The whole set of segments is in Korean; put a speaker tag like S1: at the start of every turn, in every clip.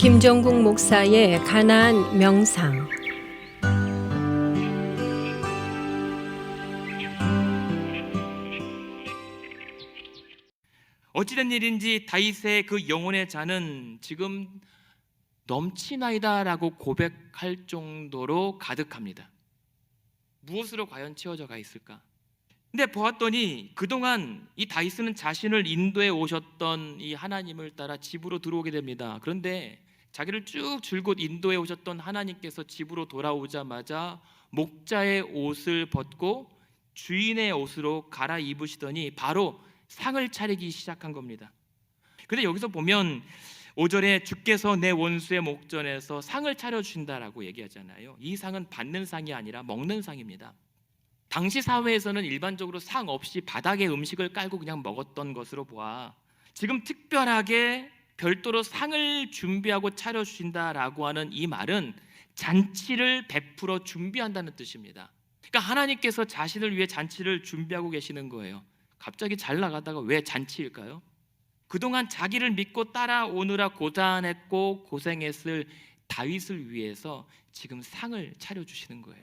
S1: 김종국 목사의 가나안 명상.
S2: 어찌된 일인지 다윗의 그 영혼의 잔은 지금 넘치나이다라고 고백할 정도로 가득합니다. 무엇으로 과연 채워져가 있을까? 근데 보았더니 그동안 이 다윗은 자신을 인도해 오셨던 이 하나님을 따라 집으로 들어오게 됩니다. 그런데 자기를 쭉 줄곧 인도해 오셨던 하나님께서 집으로 돌아오자마자 목자의 옷을 벗고 주인의 옷으로 갈아입으시더니 바로 상을 차리기 시작한 겁니다. 근데 여기서 보면 5절에 주께서 내 원수의 목전에서 상을 차려주신다라고 얘기하잖아요. 이 상은 받는 상이 아니라 먹는 상입니다. 당시 사회에서는 일반적으로 상 없이 바닥에 음식을 깔고 그냥 먹었던 것으로 보아 지금 특별하게 별도로 상을 준비하고 차려주신다라고 하는 이 말은 잔치를 베풀어 준비한다는 뜻입니다. 그러니까 하나님께서 자신을 위해 잔치를 준비하고 계시는 거예요. 갑자기 잘 나가다가 왜 잔치일까요? 그동안 자기를 믿고 따라오느라 고단했고 고생했을 다윗을 위해서 지금 상을 차려주시는 거예요.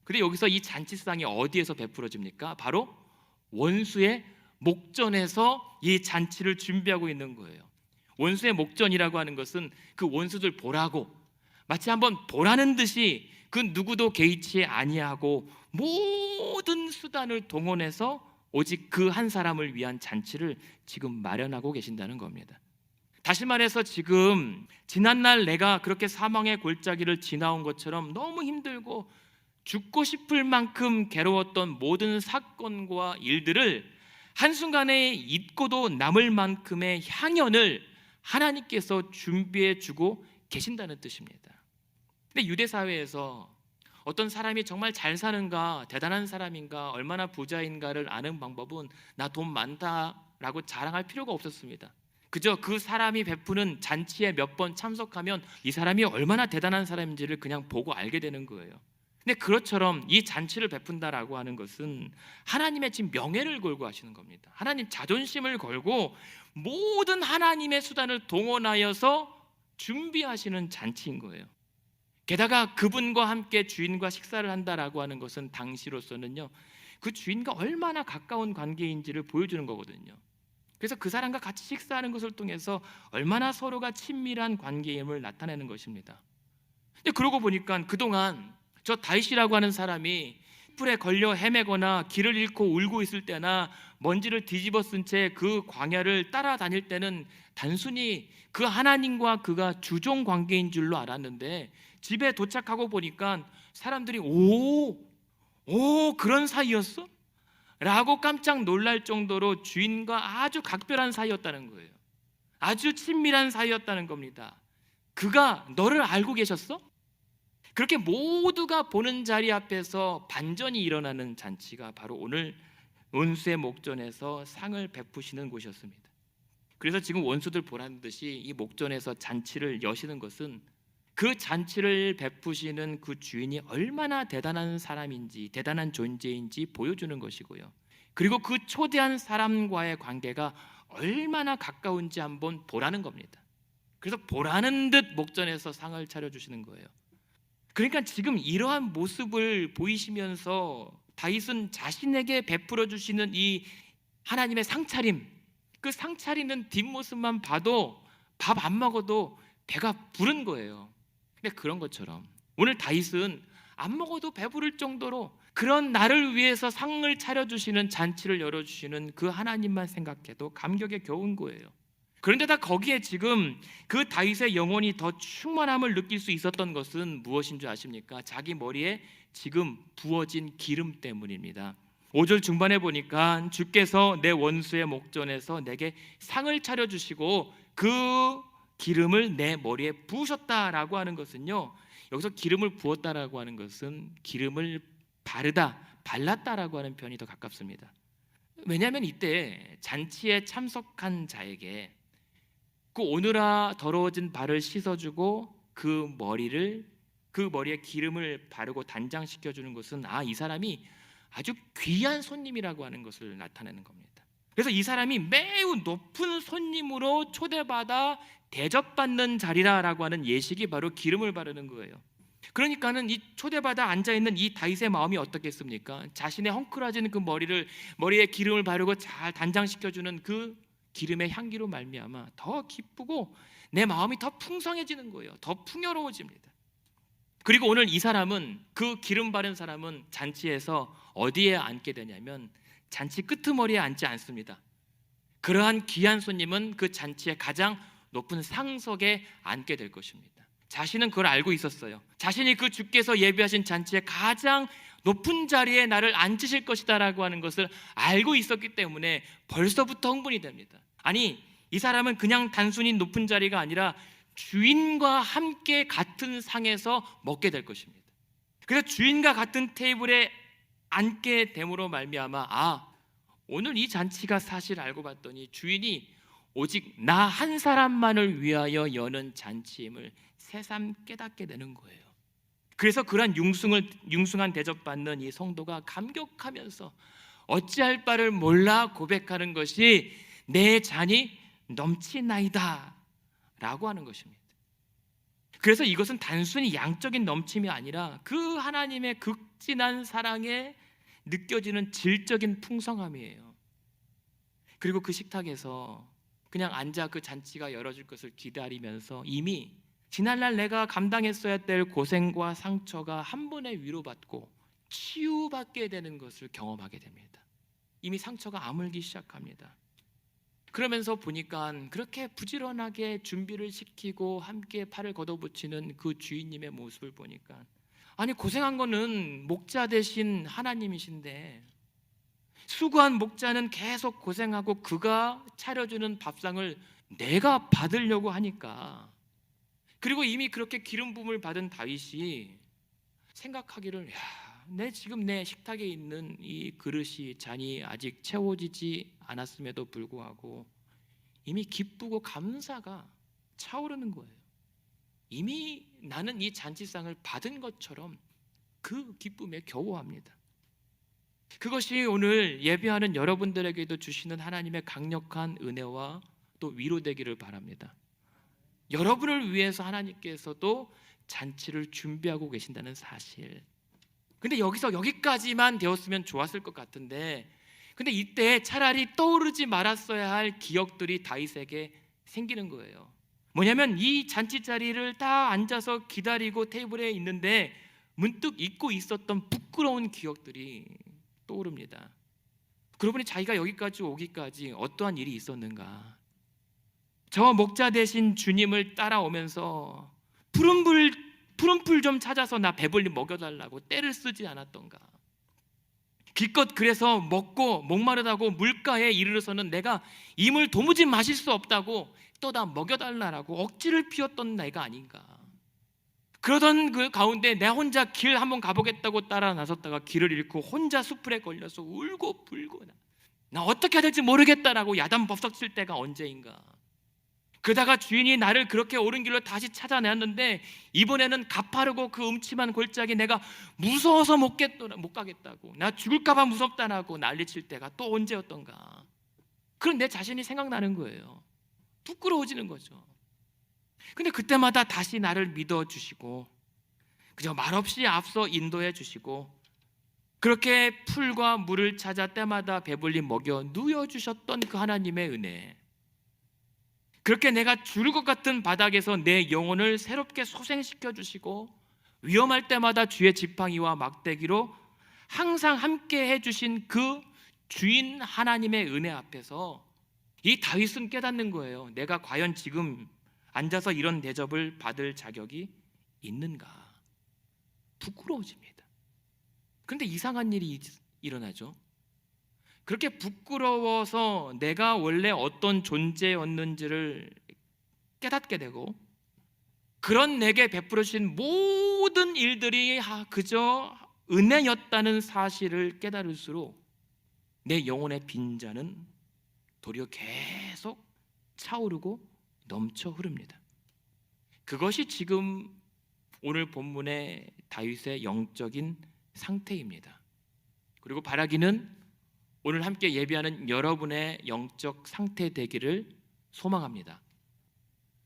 S2: 근데 여기서 이 잔치상이 어디에서 베풀어집니까? 바로 원수의 목전에서 이 잔치를 준비하고 있는 거예요. 원수의 목전이라고 하는 것은 그 원수들 보라고, 마치 한번 보라는 듯이 그 누구도 개의치 아니하고 모든 수단을 동원해서 오직 그 한 사람을 위한 잔치를 지금 마련하고 계신다는 겁니다. 다시 말해서 지금 지난날 내가 그렇게 사망의 골짜기를 지나온 것처럼 너무 힘들고 죽고 싶을 만큼 괴로웠던 모든 사건과 일들을 한순간에 잊고도 남을 만큼의 향연을 하나님께서 준비해 주고 계신다는 뜻입니다. 근데 유대 사회에서 어떤 사람이 정말 잘 사는가, 대단한 사람인가, 얼마나 부자인가를 아는 방법은 나 돈 많다라고 자랑할 필요가 없었습니다. 그저 그 사람이 베푸는 잔치에 몇 번 참석하면 이 사람이 얼마나 대단한 사람인지를 그냥 보고 알게 되는 거예요. 근데 그것처럼 이 잔치를 베푼다라고 하는 것은 하나님의 지금 명예를 걸고 하시는 겁니다. 하나님 자존심을 걸고 모든 하나님의 수단을 동원하여서 준비하시는 잔치인 거예요. 게다가 그분과 함께 주인과 식사를 한다라고 하는 것은 당시로서는요, 그 주인과 얼마나 가까운 관계인지를 보여주는 거거든요. 그래서 그 사람과 같이 식사하는 것을 통해서 얼마나 서로가 친밀한 관계임을 나타내는 것입니다. 근데 그러고 보니까 그동안 저 다윗이라고 하는 사람이 뿔에 걸려 헤매거나 길을 잃고 울고 있을 때나 먼지를 뒤집어 쓴 채 그 광야를 따라다닐 때는 단순히 그 하나님과 그가 주종 관계인 줄로 알았는데 집에 도착하고 보니까 사람들이 오 그런 사이였어? 라고 깜짝 놀랄 정도로 주인과 아주 각별한 사이였다는 거예요. 아주 친밀한 사이였다는 겁니다. 그가 너를 알고 계셨어? 그렇게 모두가 보는 자리 앞에서 반전이 일어나는 잔치가 바로 오늘 원수의 목전에서 상을 베푸시는 곳이었습니다. 그래서 지금 원수들 보라는 듯이 이 목전에서 잔치를 여시는 것은 그 잔치를 베푸시는 그 주인이 얼마나 대단한 사람인지, 대단한 존재인지 보여주는 것이고요. 그리고 그 초대한 사람과의 관계가 얼마나 가까운지 한번 보라는 겁니다. 그래서 보라는 듯 목전에서 상을 차려주시는 거예요. 그러니까 지금 이러한 모습을 보이시면서 다윗은 자신에게 베풀어 주시는 이 하나님의 상차림, 그 상차리는 뒷모습만 봐도 밥 안 먹어도 배가 부른 거예요. 근데 그런 것처럼 오늘 다윗은 안 먹어도 배부를 정도로 그런 나를 위해서 상을 차려주시는 잔치를 열어주시는 그 하나님만 생각해도 감격에 겨운 거예요. 그런데다 거기에 지금 그 다윗의 영혼이 더 충만함을 느낄 수 있었던 것은 무엇인 줄 아십니까? 자기 머리에 지금 부어진 기름 때문입니다. 5절 중반에 보니까 주께서 내 원수의 목전에서 내게 상을 차려주시고 그 기름을 내 머리에 부으셨다라고 하는 것은요, 여기서 기름을 부었다라고 하는 것은 기름을 바르다, 발랐다라고 하는 표현이 더 가깝습니다. 왜냐하면 이때 잔치에 참석한 자에게 그 오늘아 더러워진 발을 씻어주고 그 머리에 기름을 바르고 단장시켜주는 것은 이 사람이 아주 귀한 손님이라고 하는 것을 나타내는 겁니다. 그래서 이 사람이 매우 높은 손님으로 초대받아 대접받는 자리라라고 하는 예식이 바로 기름을 바르는 거예요. 그러니까는 이 초대받아 앉아 있는 이 다윗의 마음이 어떻겠습니까? 자신의 헝클어진 그 머리에 기름을 바르고 잘 단장시켜주는 그 기름의 향기로 말미암아 더 기쁘고 내 마음이 더 풍성해지는 거예요. 더 풍요로워집니다. 그리고 오늘 이 사람은, 그 기름 바른 사람은 잔치에서 어디에 앉게 되냐면 잔치 끄트머리에 앉지 않습니다. 그러한 귀한 손님은 그 잔치의 가장 높은 상석에 앉게 될 것입니다. 자신은 그걸 알고 있었어요. 자신이 그 주께서 예비하신 잔치의 가장 높은 자리에 나를 앉으실 것이다 라고 하는 것을 알고 있었기 때문에 벌써부터 흥분이 됩니다. 아니, 이 사람은 그냥 단순히 높은 자리가 아니라 주인과 함께 같은 상에서 먹게 될 것입니다. 그래서 주인과 같은 테이블에 앉게 됨으로 말미암아 오늘 이 잔치가 사실 알고 봤더니 주인이 오직 나 한 사람만을 위하여 여는 잔치임을 새삼 깨닫게 되는 거예요. 그래서 그러한 융숭한 대접받는 이 성도가 감격하면서 어찌할 바를 몰라 고백하는 것이 내 잔이 넘치나이다 라고 하는 것입니다. 그래서 이것은 단순히 양적인 넘침이 아니라 그 하나님의 극진한 사랑에 느껴지는 질적인 풍성함이에요. 그리고 그 식탁에서 그냥 앉아 그 잔치가 열어질 것을 기다리면서 이미 지난날 내가 감당했어야 될 고생과 상처가 한 번에 위로받고 치유받게 되는 것을 경험하게 됩니다. 이미 상처가 아물기 시작합니다. 그러면서 보니까 그렇게 부지런하게 준비를 시키고 함께 팔을 걷어붙이는 그 주인님의 모습을 보니까, 아니, 고생한 거는 목자 되신 하나님이신데 수고한 목자는 계속 고생하고 그가 차려주는 밥상을 내가 받으려고 하니까, 그리고 이미 그렇게 기름 부음을 받은 다윗이 생각하기를, 지금 내 식탁에 있는 이 그릇이, 잔이 아직 채워지지 않았음에도 불구하고 이미 기쁘고 감사가 차오르는 거예요. 이미 나는 이 잔치상을 받은 것처럼 그 기쁨에 겨워합니다. 그것이 오늘 예배하는 여러분들에게도 주시는 하나님의 강력한 은혜와 또 위로되기를 바랍니다. 여러분을 위해서 하나님께서도 잔치를 준비하고 계신다는 사실. 근데 여기서 여기까지만 되었으면 좋았을 것 같은데, 근데 이때 차라리 떠오르지 말았어야 할 기억들이 다윗에게 생기는 거예요. 뭐냐면 이 잔치 자리를 다 앉아서 기다리고 테이블에 있는데 문득 잊고 있었던 부끄러운 기억들이 떠오릅니다. 그러고 보니 자기가 여기까지 오기까지 어떠한 일이 있었는가. 저 목자 되신 주님을 따라오면서 푸른 풀 좀 찾아서 나 배불리 먹여달라고 떼를 쓰지 않았던가. 기껏 그래서 먹고 목마르다고 물가에 이르러서는 내가 이 물 도무지 마실 수 없다고 또 다 먹여달라고 억지를 피웠던 내가 아닌가. 그러던 그 가운데 내 혼자 길 한번 가보겠다고 따라 나섰다가 길을 잃고 혼자 숲풀에 걸려서 울고 불고 나 어떻게 해야 될지 모르겠다라고 야단법석 칠 때가 언제인가. 그러다가 주인이 나를 그렇게 옳은 길로 다시 찾아내었는데 이번에는 가파르고 그 음침한 골짜기 내가 무서워서 못 가겠다고, 나 죽을까 봐 무섭다라고 난리칠 때가 또 언제였던가. 그런 내 자신이 생각나는 거예요. 부끄러워지는 거죠. 근데 그때마다 다시 나를 믿어주시고 그저 말없이 앞서 인도해 주시고 그렇게 풀과 물을 찾아 때마다 배불리 먹여 누워주셨던 그 하나님의 은혜, 그렇게 내가 죽을 것 같은 바닥에서 내 영혼을 새롭게 소생시켜 주시고 위험할 때마다 주의 지팡이와 막대기로 항상 함께 해주신 그 주인 하나님의 은혜 앞에서 이 다윗은 깨닫는 거예요. 내가 과연 지금 앉아서 이런 대접을 받을 자격이 있는가. 부끄러워집니다. 그런데 이상한 일이 일어나죠. 그렇게 부끄러워서 내가 원래 어떤 존재였는지를 깨닫게 되고 그런 내게 베풀어 주신 모든 일들이 그저 은혜였다는 사실을 깨달을수록 내 영혼의 빈잔은 도리어 계속 차오르고 넘쳐 흐릅니다. 그것이 지금 오늘 본문의 다윗의 영적인 상태입니다. 그리고 바라기는 오늘 함께 예배하는 여러분의 영적 상태 되기를 소망합니다.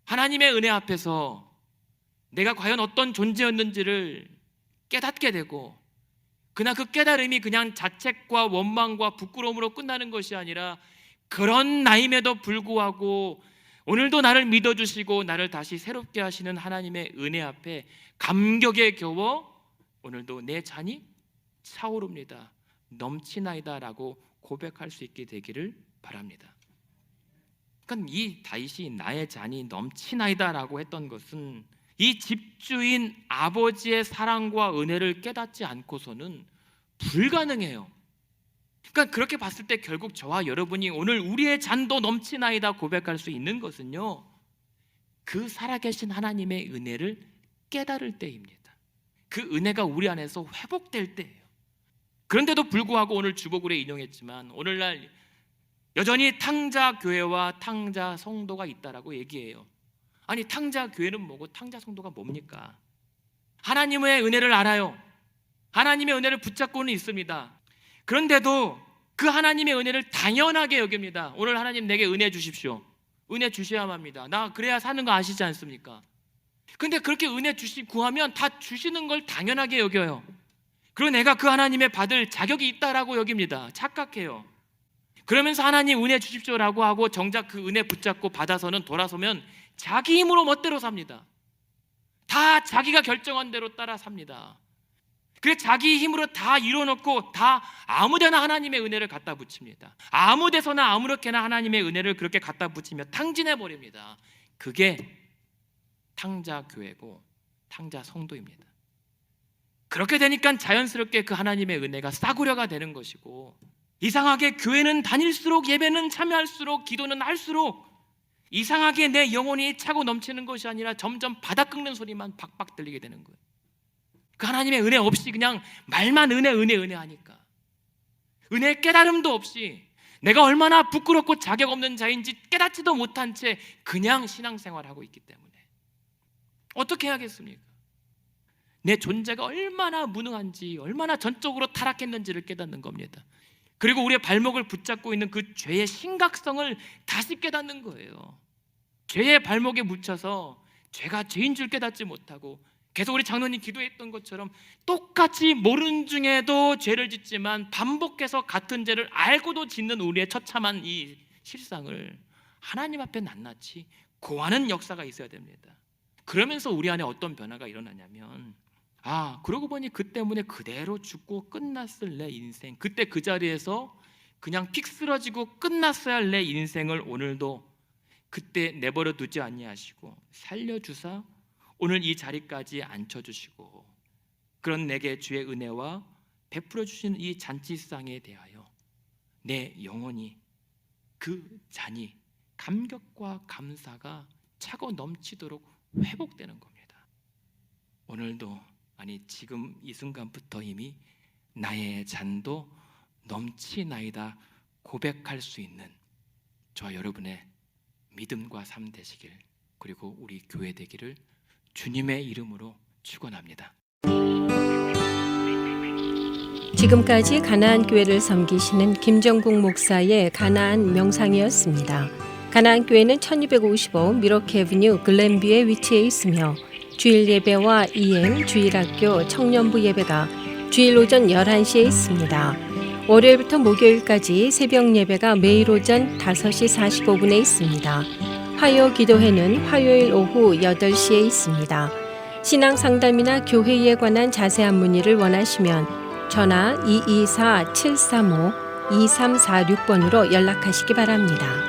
S2: 하나님의 은혜 앞에서 내가 과연 어떤 존재였는지를 깨닫게 되고, 그러나 그 깨달음이 그냥 자책과 원망과 부끄러움으로 끝나는 것이 아니라, 그런 나임에도 불구하고 오늘도 나를 믿어주시고 나를 다시 새롭게 하시는 하나님의 은혜 앞에 감격에 겨워 오늘도 내 잔이 차오릅니다, 넘치나이다 라고 고백할 수 있게 되기를 바랍니다. 그러니까 이 다윗이 나의 잔이 넘치나이다 라고 했던 것은 이 집주인 아버지의 사랑과 은혜를 깨닫지 않고서는 불가능해요. 그러니까 그렇게 봤을 때 결국 저와 여러분이 오늘 우리의 잔도 넘치나이다 고백할 수 있는 것은요, 그 살아계신 하나님의 은혜를 깨달을 때입니다. 그 은혜가 우리 안에서 회복될 때예요. 그런데도 불구하고 오늘 주보글에 인용했지만 오늘날 여전히 탕자 교회와 탕자 성도가 있다라고 얘기해요. 아니, 탕자 교회는 뭐고 탕자 성도가 뭡니까? 하나님의 은혜를 알아요. 하나님의 은혜를 붙잡고는 있습니다. 그런데도 그 하나님의 은혜를 당연하게 여깁니다. 오늘 하나님 내게 은혜 주십시오. 은혜 주셔야만 합니다. 나 그래야 사는 거 아시지 않습니까? 근데 그렇게 은혜 구하면 다 주시는 걸 당연하게 여겨요. 그리고 내가 그 하나님의 받을 자격이 있다라고 여깁니다. 착각해요. 그러면서 하나님 은혜 주십시오라고 하고 정작 그 은혜 붙잡고 받아서는 돌아서면 자기 힘으로 멋대로 삽니다. 다 자기가 결정한 대로 따라 삽니다. 그래서 자기 힘으로 다 이뤄놓고 다 아무데나 하나님의 은혜를 갖다 붙입니다. 아무 데서나 아무렇게나 하나님의 은혜를 그렇게 갖다 붙이며 탕진해버립니다. 그게 탕자교회고 탕자 성도입니다. 그렇게 되니까 자연스럽게 그 하나님의 은혜가 싸구려가 되는 것이고, 이상하게 교회는 다닐수록, 예배는 참여할수록, 기도는 할수록 이상하게 내 영혼이 차고 넘치는 것이 아니라 점점 바닥 긁는 소리만 박박 들리게 되는 거예요. 그 하나님의 은혜 없이 그냥 말만 은혜 하니까, 은혜의 깨달음도 없이 내가 얼마나 부끄럽고 자격 없는 자인지 깨닫지도 못한 채 그냥 신앙생활하고 있기 때문에 어떻게 해야겠습니까? 내 존재가 얼마나 무능한지, 얼마나 전적으로 타락했는지를 깨닫는 겁니다. 그리고 우리의 발목을 붙잡고 있는 그 죄의 심각성을 다시 깨닫는 거예요. 죄의 발목에 묻혀서 죄가 죄인 줄 깨닫지 못하고 계속 우리 장로님 기도했던 것처럼 똑같이 모르는 중에도 죄를 짓지만 반복해서 같은 죄를 알고도 짓는 우리의 처참한 이 실상을 하나님 앞에 낱낱이 고하는 역사가 있어야 됩니다. 그러면서 우리 안에 어떤 변화가 일어나냐면, 그러고 보니 그 때문에 그대로 죽고 끝났을 내 인생, 그때 그 자리에서 그냥 픽 쓰러지고 끝났어야 할 내 인생을 오늘도 그때 내버려 두지 아니하시고 살려주사 오늘 이 자리까지 앉혀주시고, 그런 내게 주의 은혜와 베풀어 주신 이 잔치상에 대하여 내 영혼이, 그 잔이 감격과 감사가 차고 넘치도록 회복되는 겁니다. 오늘도, 아니 지금 이 순간부터 이미 나의 잔도 넘치나이다 고백할 수 있는 저와 여러분의 믿음과 삶 되시길, 그리고 우리 교회 되기를 주님의 이름으로 축원합니다.
S1: 지금까지 가나안 교회를 섬기시는 김정국 목사의 가나안 명상이었습니다. 가나안 교회는 1255 미러키 애비뉴 글렌뷰에 위치해 있으며 주일 예배와 이행, 주일학교, 청년부 예배가 주일 오전 11시에 있습니다. 월요일부터 목요일까지 새벽 예배가 매일 오전 5시 45분에 있습니다. 화요 기도회는 화요일 오후 8시에 있습니다. 신앙 상담이나 교회에 관한 자세한 문의를 원하시면 전화 224-735-2346번으로 연락하시기 바랍니다.